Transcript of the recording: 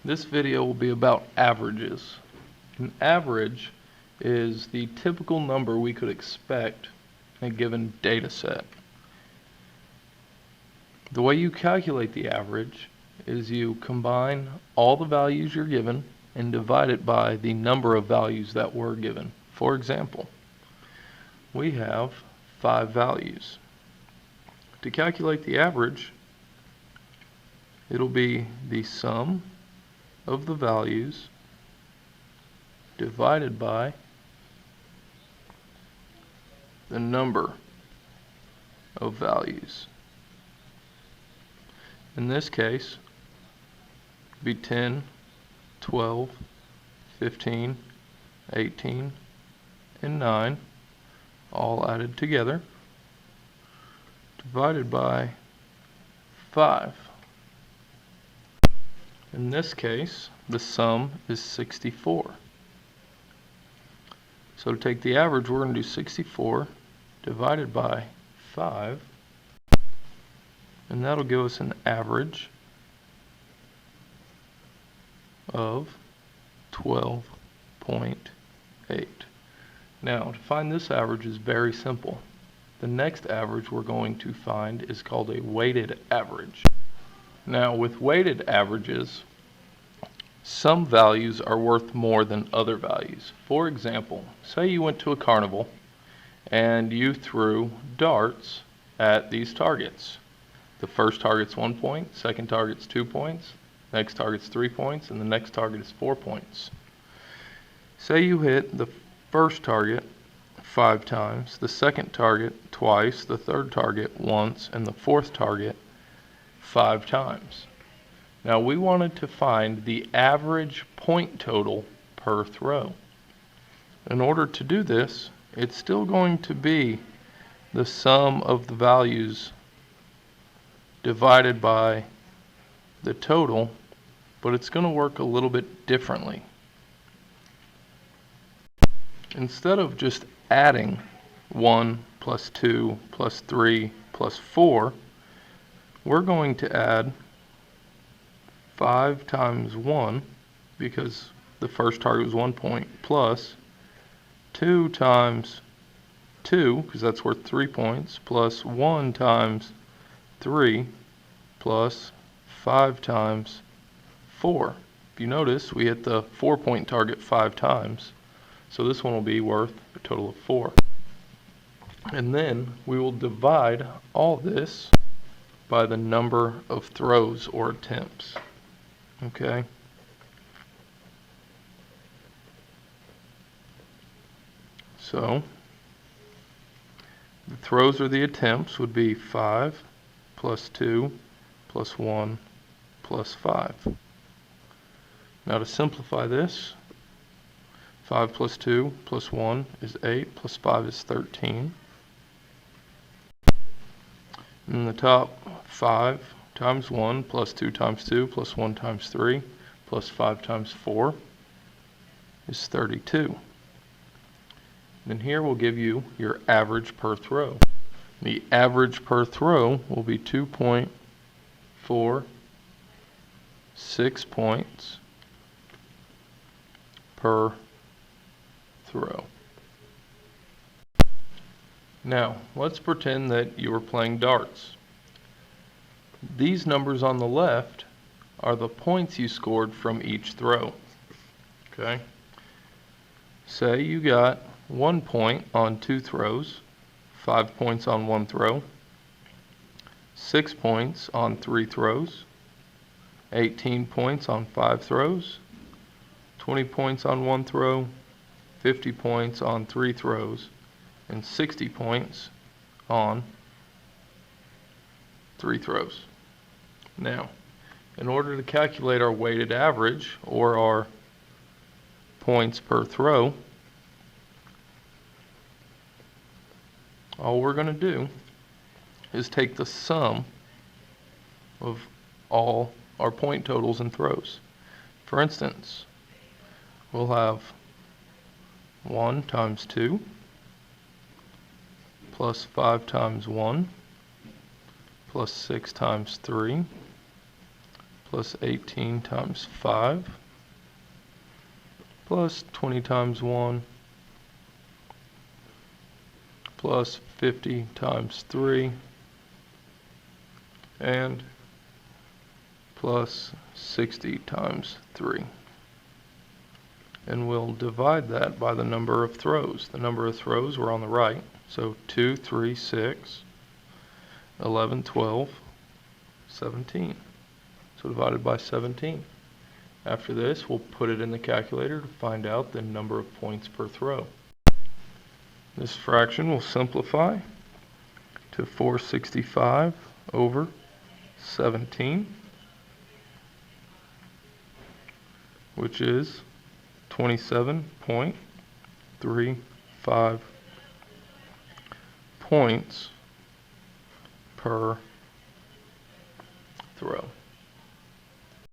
This video will be about averages. An average is the typical number we could expect in a given data set. The way you calculate the average is you combine all the values you're given and divide it by the number of values that were given. For example, we have 5 values. To calculate the average, it'll be the sum of the values divided by the number of values. In this case, it'd be 10, 12, 15, 18, and 9, all added together, divided by 5. In this case, the sum is 64. So to take the average, we're going to do 64 divided by 5, and that'll give us an average of 12.8. Now, to find this average is very simple. The next average we're going to find is called a weighted average. Now, with weighted averages, some values are worth more than other values. For example, say you went to a carnival and you threw darts at these targets. The first target's 1 point, second target's 2 points, next target's 3 points, and the next target is 4 points. Say you hit the first target 5 times, the second target twice, the third target once, and the fourth target 5 times. Now we wanted to find the average point total per throw. In order to do this, it's still going to be the sum of the values divided by the total, but it's going to work a little bit differently. Instead of just adding 1 plus 2 plus 3 plus 4, we're going to add 5 times 1, because the first target was 1 point, plus 2 times 2, because that's worth 3 points, plus 1 times 3, plus 5 times 4. If you notice, we hit the 4-point target 5 times, so this one will be worth a total of 4. And then we will divide all this by the number of throws or attempts. Okay? So, the throws or the attempts would be 5 plus 2 plus 1 plus 5. Now to simplify this, 5 plus 2 plus 1 is 8, plus 5 is 13. In the top, 5 times 1 plus 2 times 2 plus 1 times 3 plus 5 times 4 is 32. And here we'll give you your average per throw. The average per throw will be 2.46 points per throw. Now, let's pretend that you were playing darts. These numbers on the left are the points you scored from each throw. Okay? Say you got 1 point on 2 throws, 5 points on 1 throw, 6 points on 3 throws, 18 points on 5 throws, 20 points on 1 throw, 50 points on 3 throws, and 60 points on 3 throws. Now, in order to calculate our weighted average, or our points per throw, all we're going to do is take the sum of all our point totals and throws. For instance, we'll have 1 times 2 plus 5 times 1 plus 6 times 3 plus 18 times 5 plus 20 times 1 plus 50 times 3 and plus 60 times 3. And we'll divide that by the number of throws. The number of throws were on the right, so 2, 3, 6, 11, 12, 17. So divided by 17. After this, we'll put it in the calculator to find out the number of points per throw. This fraction will simplify to 465 over 17, which is 27.35 points per throw.